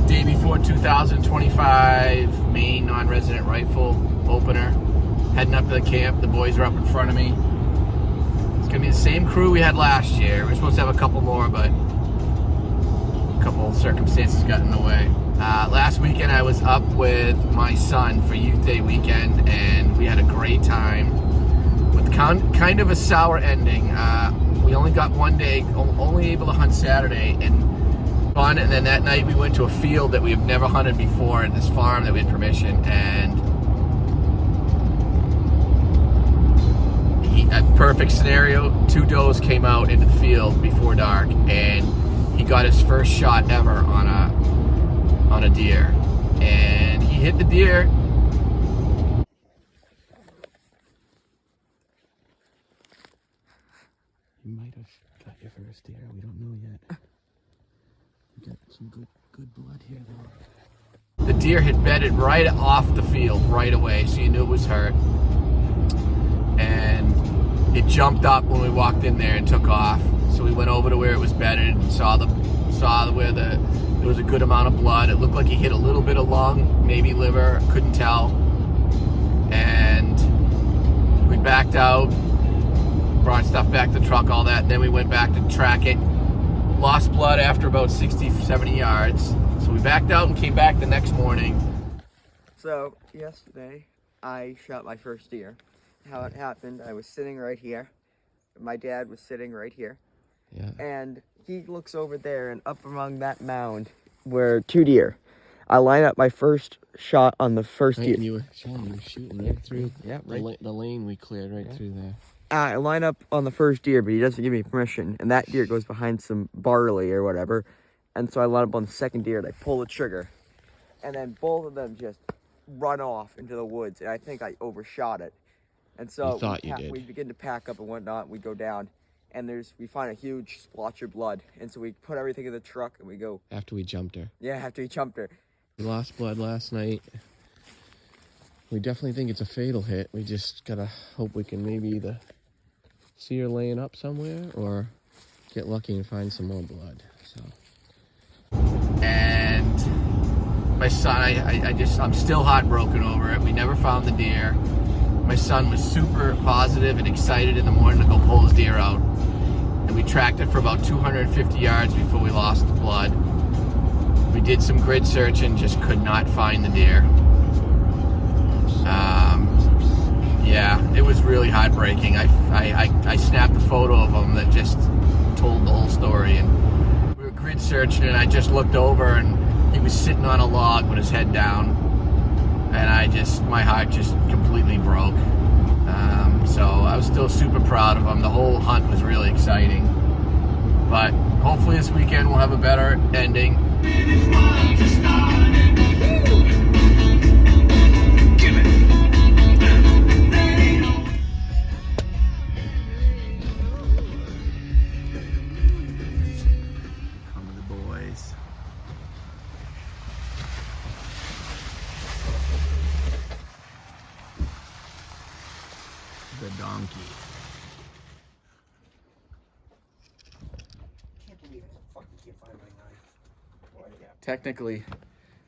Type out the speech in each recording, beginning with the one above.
Day before 2025 Maine non-resident rifle opener. Heading up to the camp. The boys are up in front of me. It's going to be the same crew we had last year. We're supposed to have a couple more, but a couple of circumstances got in the way. Last weekend I was up with my son for Youth Day weekend, and we had a great time with kind of a sour ending. We only got one day, only able to hunt Saturday, and fun. And then that night we went to a field that we have never hunted before at this farm that we had permission, and a perfect scenario, 2 does came out into the field before dark, and he got his first shot ever on a deer, and he hit the deer. You might have got your first deer. We don't know yet. We got some good blood here, though. The deer had bedded right off the field right away, so you knew it was hurt. And it jumped up when we walked in there and took off. So we went over to where it was bedded and saw where there was a good amount of blood. It looked like he hit a little bit of lung, maybe liver, couldn't tell. And we backed out, brought stuff back to the truck, all that, and then we went back to track it. Lost blood after about 60, 70 yards. So we backed out and came back the next morning. So yesterday I shot my first deer. How it happened, I was sitting right here. My dad was sitting right here. Yeah. And he looks over there, and up among that mound were 2 deer. I line up my first shot on the first deer. And you were shooting right through right. the lane we cleared right through there. I line up on the first deer, but he doesn't give me permission, and that deer goes behind some barley or whatever. And so I line up on the second deer, and I pull the trigger. And then both of them just run off into the woods, and I think I overshot it. And so You thought you did. we begin to pack up and whatnot, and we go down, and we find a huge splotch of blood. And so we put everything in the truck, and we go. After we jumped her. Yeah, after he jumped her. We lost blood last night. We definitely think it's a fatal hit. We just gotta hope we can maybe either see her laying up somewhere or get lucky and find some more blood. So. And my son, I'm still heartbroken over it. We never found the deer. My son was super positive and excited in the morning to go pull his deer out. And we tracked it for about 250 yards before we lost the blood. We did some grid search and just could not find the deer. Yeah, it was really heartbreaking. I snapped a photo of him that just told the whole story. And we were grid searching, and I just looked over, and he was sitting on a log with his head down. And my heart just completely broke. So I was still super proud of him. The whole hunt was really exciting. But hopefully this weekend we'll have a better ending. Come with the boys. The donkey. Technically,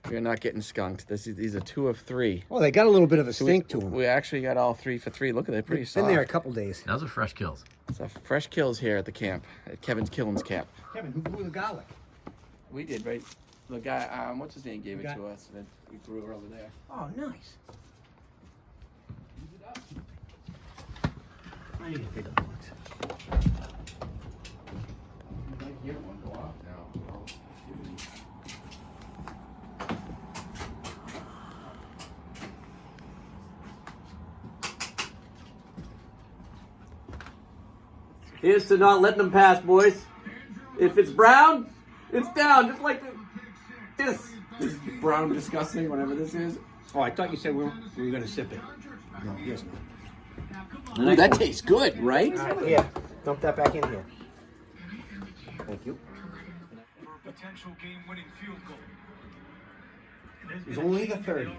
we're not getting skunked. These are 2 of 3. Well, they got a little bit of a stink to them. We actually got all 3 for 3. Look at that, pretty soft. Been there a couple days. Those are fresh kills. So fresh kills here at the camp, at Kevin's Killen's camp. Kevin, who grew the garlic? We did, right? The guy, what's his name, gave it to us, and we grew it over there. Oh, nice. I need a bigger box. You might hear one go off now. Here's to not letting them pass, boys. If it's brown, it's down, just like this. This brown disgusting, whatever this is. Oh, I thought you said we were going to sip it. No, yes, no. Ooh, that tastes good, right? All right, here. Dump that back in here. Thank you. Potential game-winning field goal. It's only the 30.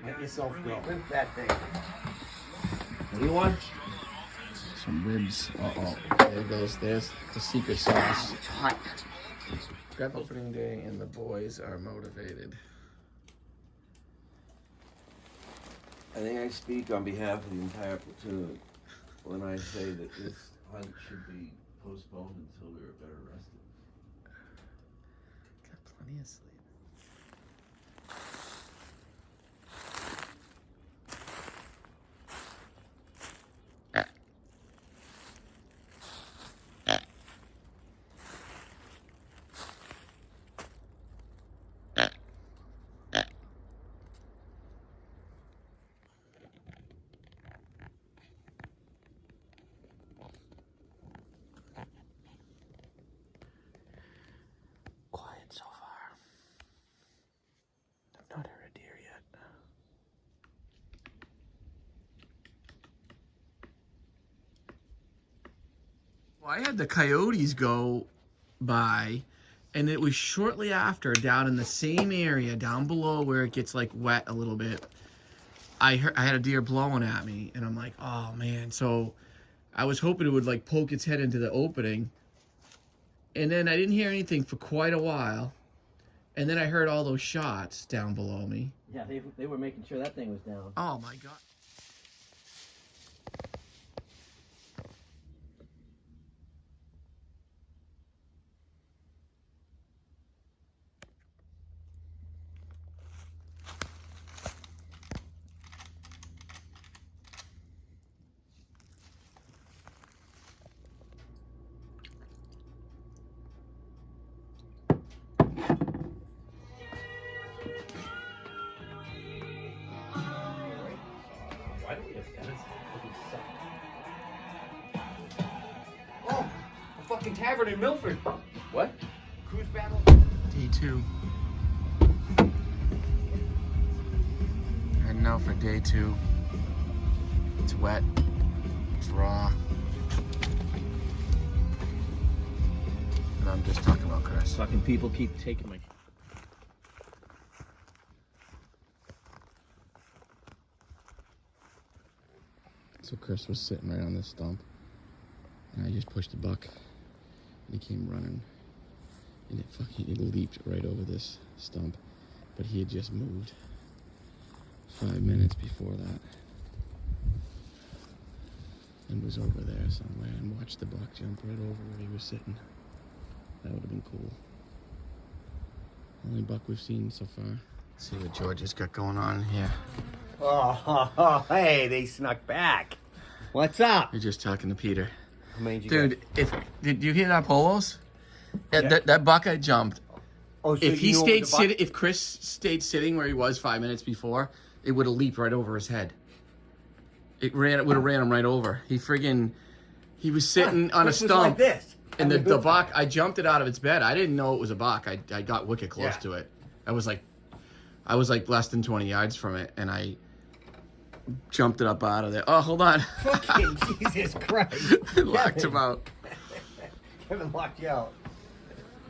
Let yourself go. Limp that thing. What do you want? Some ribs. Uh-oh. There goes. There's the secret sauce. It's hot. Got opening day and the boys are motivated. I think I speak on behalf of the entire platoon when I say that this hunt should be postponed until we are better rested. Got plenty of sleep. Quiet so far. I've not heard a deer yet. Well, I had the coyotes go by, and it was shortly after, down in the same area, down below where it gets like wet a little bit. I had a deer blowing at me, and I'm like, oh man. So I was hoping it would like poke its head into the opening. And then I didn't hear anything for quite a while. And then I heard all those shots down below me. Yeah, they were making sure that thing was down. Oh my God. Why do we have guns? Oh, a fucking tavern in Milford. What? Cruise battle. Day 2. Heading out for day 2. It's wet. It's raw. And I'm just talking about Chris. Fucking people keep taking my. So Chris was sitting right on this stump, and I just pushed the buck, and he came running, and it leaped right over this stump, but he had just moved 5 minutes before that, and was over there somewhere, and watched the buck jump right over where he was sitting. That would have been cool. Only buck we've seen so far. See what George has got going on here. Oh, hey, they snuck back. What's up? You're just talking to Peter. How many did you Dude, did you hear that polos? Yeah. That buck I jumped. Oh, so If he you know stayed the buck- sitting, if Chris stayed sitting where he was 5 minutes before, it would have leaped right over his head. It would have ran him right over. He was sitting on a Chris was stump. like this. And Having a the good buck, I jumped it out of its bed. I didn't know it was a buck. I got wicked close Yeah. to it. I was like less than 20 yards from it, and I jumped it up out of there. Oh, hold on. Fucking Jesus Christ. Locked him out. Kevin locked you out.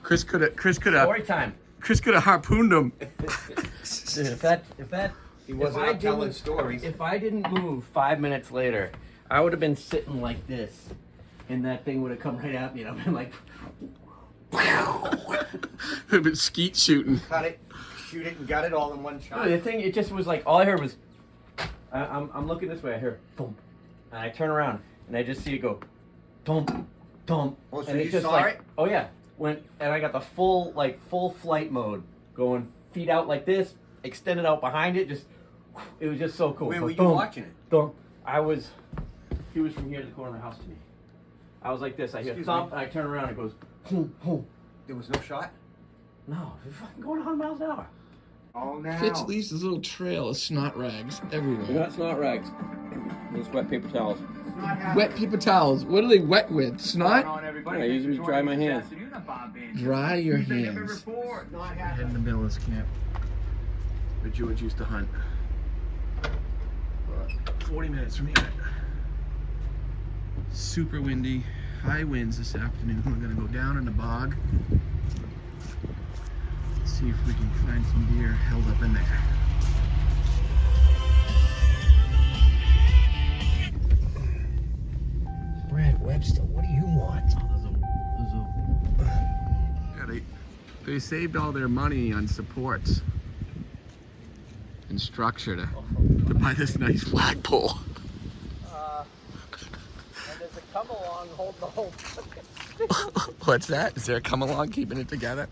Chris could have Story time. harpooned him. Dude, if that He wasn't I up telling didn't- stories. if I didn't move 5 minutes later, I would have been sitting like this, and that thing would have come right at me, and I've been like, Would have been skeet shooting. Cut it, shoot it, and got it all in one shot. the thing, it just was like, all I heard was, I'm looking this way, I hear, boom, and I turn around, and I just see it go, thump, thump, Oh, so and you it just saw like, it? oh yeah, went, and I got the full flight mode, going feet out like this, extended out behind it, just, it was just so cool. Where But were you thump, watching it? thump. He was from here to the corner of the house to me. I was like this, I hear Excuse thump, me? and I turn around, and it goes, boom, boom. There was no shot? No, it's fucking going 100 miles an hour. Oh, now. Fitz leaves this little trail of snot rags everywhere. That's not rags. It's wet paper towels. Wet paper towels. What are they wet with? Snot? I use them to dry my hands. Dry your hands. Head in the middle of this camp. Where George used to hunt. 40 minutes from here. Super windy. High winds this afternoon. We're gonna go down in the bog. See if we can find some deer held up in there. Brad Webster, what do you want? Yeah, they saved all their money on supports and structure to buy this nice flagpole. And there's a come along holding the whole fucking What's that? Is there a come along keeping it together?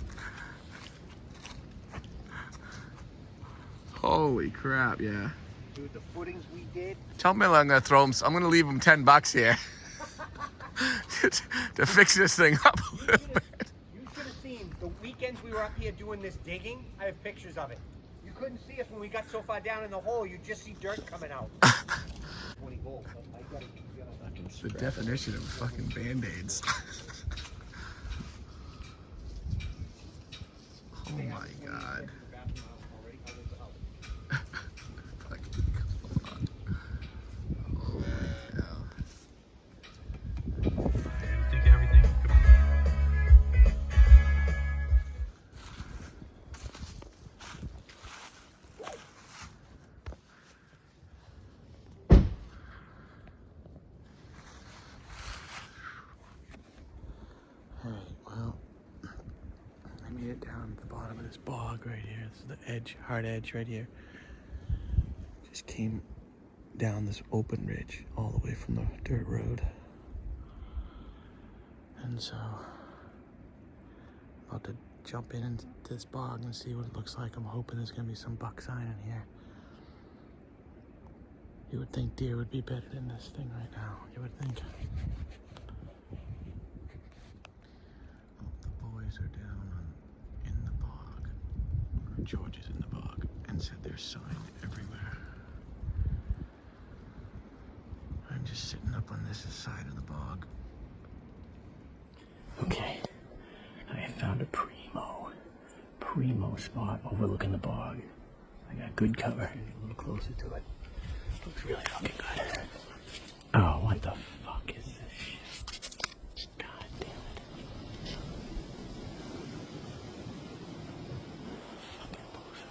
Holy crap, yeah. Dude, the footings we did. Tell Miller I'm gonna throw him. I'm gonna leave him $10 here to fix this thing up a little bit. You should have seen the weekends we were up here doing this digging. I have pictures of it. You couldn't see us when we got so far down in the hole. You just see dirt coming out. 20 holes. It's the definition of fucking Band-Aids. Oh my god. Fucking come on. Oh hell. Think everything. Alright, well, I made it down to the bottom of this bog right here. This is the edge, hard edge right here. Just came down this open ridge all the way from the dirt road. And so, about to jump into this bog and see what it looks like. I'm hoping there's gonna be some buck sign in here. You would think deer would be bedded in this thing right now. You would think. The boys are down in the bog, or George is in the bog, and said there's sign everywhere. I'm just sitting up on this side of the bog. Okay, I found a primo spot overlooking the bog. I got good cover. Get a little closer to it. Looks really fucking good. Oh, what the fuck is this shit? God damn it. Fucking loser.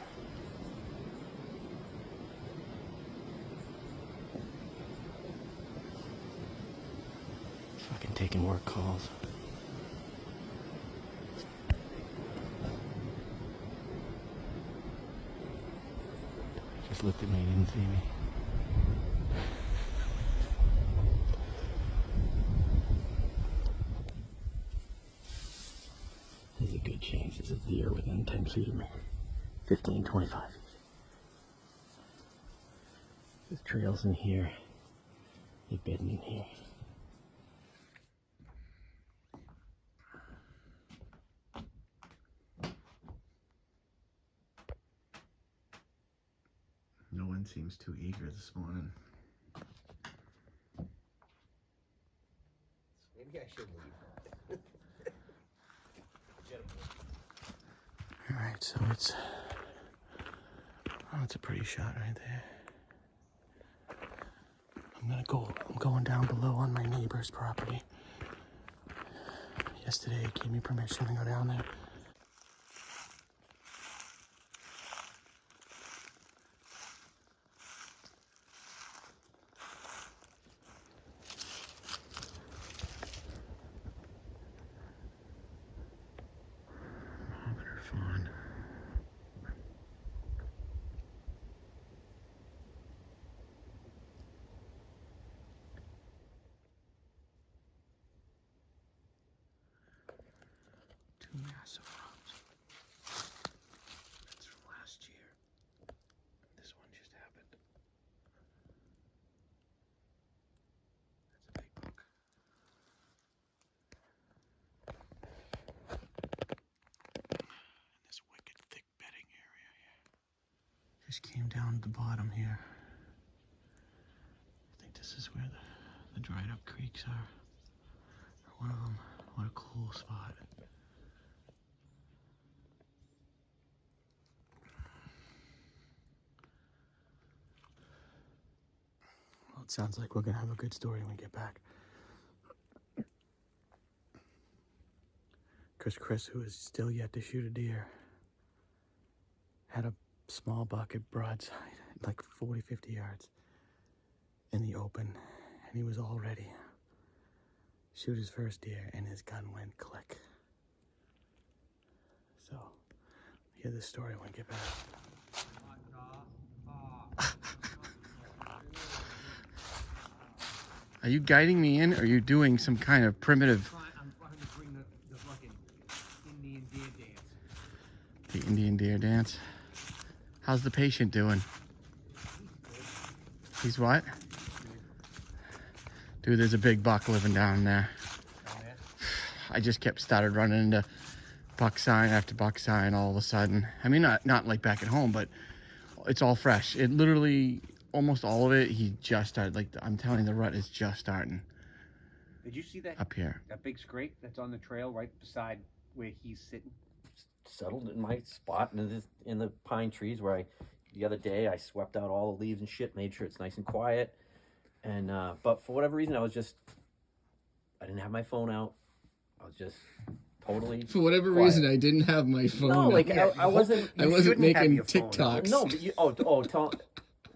Fucking taking work calls. Just looked at me and didn't see me. There's a good chance there's a deer within 10 feet of me. 15, 25 feet. There's trails in here. They're bedding in here. No one seems too eager this morning. Maybe I should leave. Alright, so it's a pretty shot right there. I'm going down below on my neighbor's property. Yesterday he gave me permission to go down there. Monitor fawn. Two massive frogs. That's from last year. This one just happened. That's a big buck. This wicked thick bedding area here. Just came down to the bottom here. I think this is where the dried up creeks are. Or one of them. What a cool spot. Well, it sounds like we're gonna have a good story when we get back. Because Chris, who is still yet to shoot a deer, had a small bucket broadside, like 40, 50 yards in the open, and he was all ready. Shoot his first deer, and his gun went click. So, hear this story when I get back. Are you guiding me in, or are you doing some kind of primitive? I'm trying to bring the fucking Indian deer dance. The Indian deer dance. How's the patient doing? He's what? Dude, there's a big buck living down there. I just started running into buck sign after buck sign all of a sudden. I mean, not like back at home, but it's all fresh. It literally, almost all of it, he just started. Like, I'm telling you, the rut is just starting Did you see that up here. that big scrape that's on the trail right beside where he's sitting? Settled in my spot in the pine trees where the other day I swept out all the leaves and shit, made sure it's nice and quiet. And but for whatever reason, I didn't have my phone out. I was just totally For whatever quiet. reason, I didn't have my phone. No, up. like I wasn't. I wasn't making your phone out. TikToks. No, but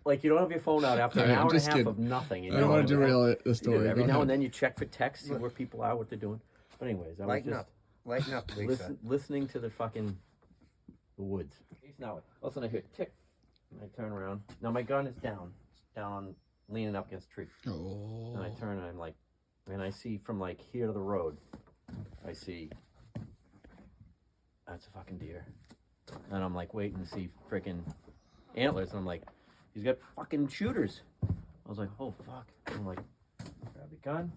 like you don't have your phone out after an Alright, I'm hour and a just half kidding. of nothing. And I don't want to derail the You story. do. Every Go now ahead. and then you check for texts, see where people are, what they're doing. But anyways, I was Lighten just up. Lighten up, Lisa. listening to the woods. Now, all of a sudden I hear tick, and I turn around. Now my gun is down, leaning up against a tree. Oh. And I turn and I'm like, and I see from like here to the road, I see, that's a fucking deer. And I'm like waiting to see freaking antlers. And I'm like, he's got fucking shooters. I was like, oh fuck. I'm like, grab the gun,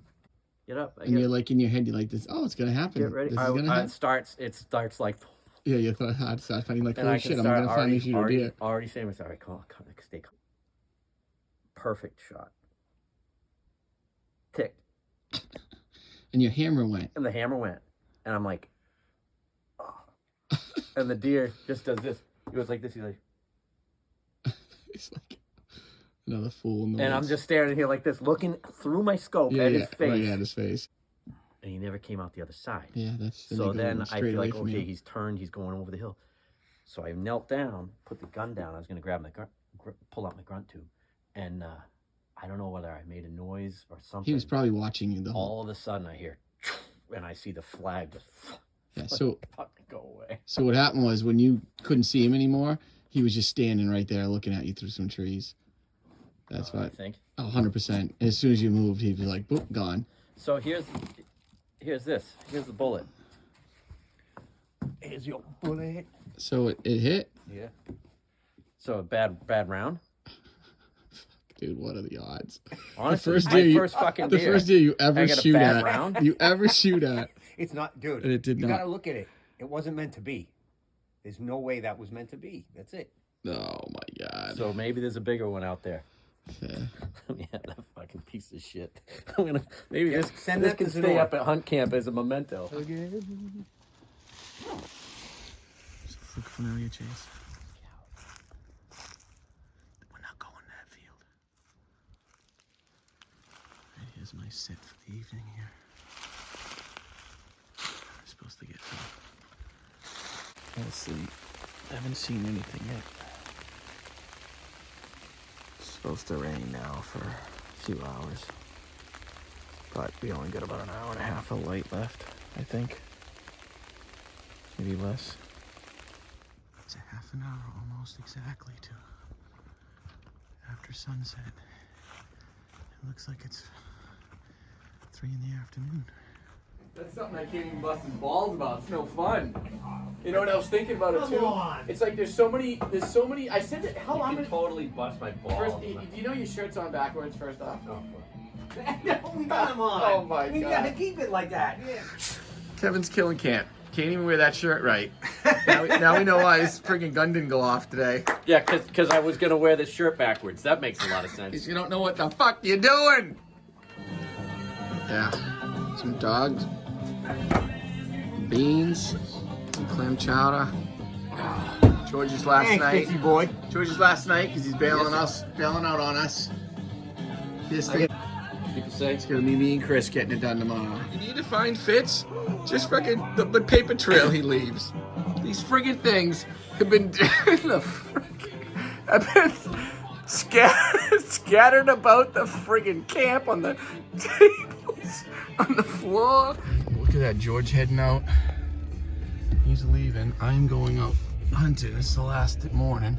get up. And you're like in your head, you're like this. Oh, it's gonna happen. Get ready. This is gonna happen. It starts like, Yeah, you thought I'd start finding like, and holy I can shit, I'm start gonna finally shoot a deer. already saying myself, all right, come on, stay calm. Perfect shot. Ticked. And your hammer went. And the hammer went. And I'm like, oh. And the deer just does this. He goes like this. He's like, It's like another fool in the and I'm woods. just staring here like this, looking through my scope at his face. Right at his face. And he never came out the other side. Yeah, that's So then I straight feel away like, from okay, you. he's turned, he's going over the hill. So I knelt down, put the gun down. I was going to grab my pull out my grunt tube. And I don't know whether I made a noise or something. He was probably watching you the whole. All of a sudden I hear, and I see the flag just Yeah. So fucking go away. so what happened was when you couldn't see him anymore, he was just standing right there looking at you through some trees. That's I what. think. 100%. As soon as you moved, he'd be like, boop, gone. So here's this. Here's the bullet. Here's your bullet. So it hit. Yeah. So a bad round. Dude, what are the odds? Honestly, first my deer you- first fucking The deer. first deer you I ever got a shoot bad at. round? You ever shoot at. It's not, dude. And it did you not. gotta look at it. It wasn't meant to be. There's no way that was meant to be. That's it. Oh my god. So maybe there's a bigger one out there. Yeah. Yeah, that fucking piece of shit. I'm gonna maybe Yeah, this send this that can to stay Sonora. up at hunt camp as a memento. Look familiar, Chase. We're not going that field. Right, here's my sit for the evening here. I'm supposed to get some sleep. I haven't seen anything yet. It's supposed to rain now for a few hours. But we only got about an hour and a half of light left, I think. Maybe less. It's a half an hour almost exactly to after sunset. It looks like it's 3 in the afternoon. That's something I can't even bust his balls about. It's no fun. You know what I was thinking about it too? Come on. It's like there's so many. I said it. Hell, I'm gonna. totally bust my balls. First, do you know your shirt's on backwards? First off. No, we got him on. Oh my we God. gotta keep it like that. Yeah. Kevin's killing camp. Can't even wear that shirt right. now we know why his freaking gun didn't go off today. Yeah, because I was gonna wear this shirt backwards. That makes a lot of sense. Because you don't know what the fuck you're doing. Yeah. Some dogs. Beans. Some clam chowder. George's last Thanks, night. Fitzy boy. George's last night because he's bailing out on us. This thing. People say It's gonna be me and Chris getting it done tomorrow. You need to find Fitz. Just freaking the paper trail he leaves. These friggin' things have been have been scattered about the friggin' camp on the tables, on the floor. Look at that, George heading out. He's leaving. I'm going out hunting. It's the last morning.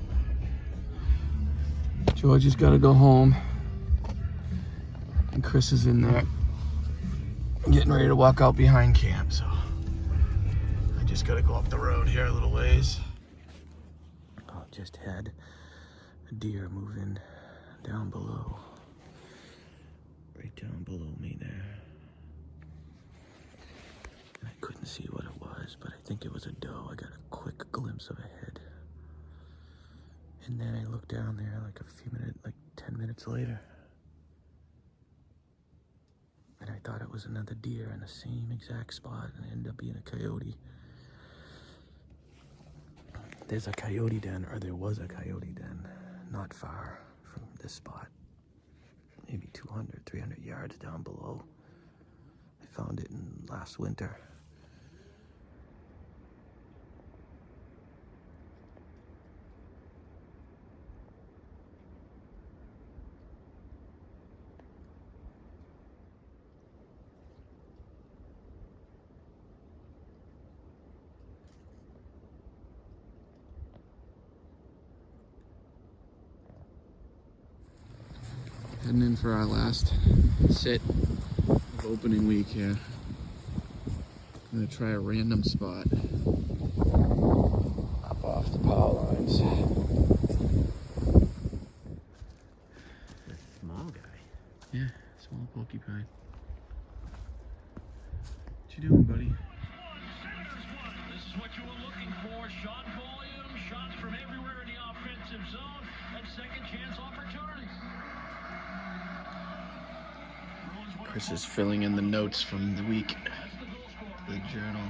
George has got to go home. And Chris is in there getting ready to walk out behind camp. So I just got to go up the road here a little ways. Oh, just had a deer moving down below. Right down below me there. And I couldn't see what it was, but I think it was a doe. I got a quick glimpse of a head. And then I looked down there like 10 minutes later. And I thought it was another deer in the same exact spot, and it ended up being a coyote. There's a coyote den, or there was a coyote den, not far from this spot. Maybe 200, 300 yards down below. I found it last winter. Heading in for our last sit of opening week here. I'm gonna try a random spot up off the power lines. The small guy. Yeah, small porcupine. What you doing, buddy? This is what you were looking for. Shot volume, shots from everywhere in the offensive zone, and second chance opportunities. Chris is filling in the notes from the week, the journal.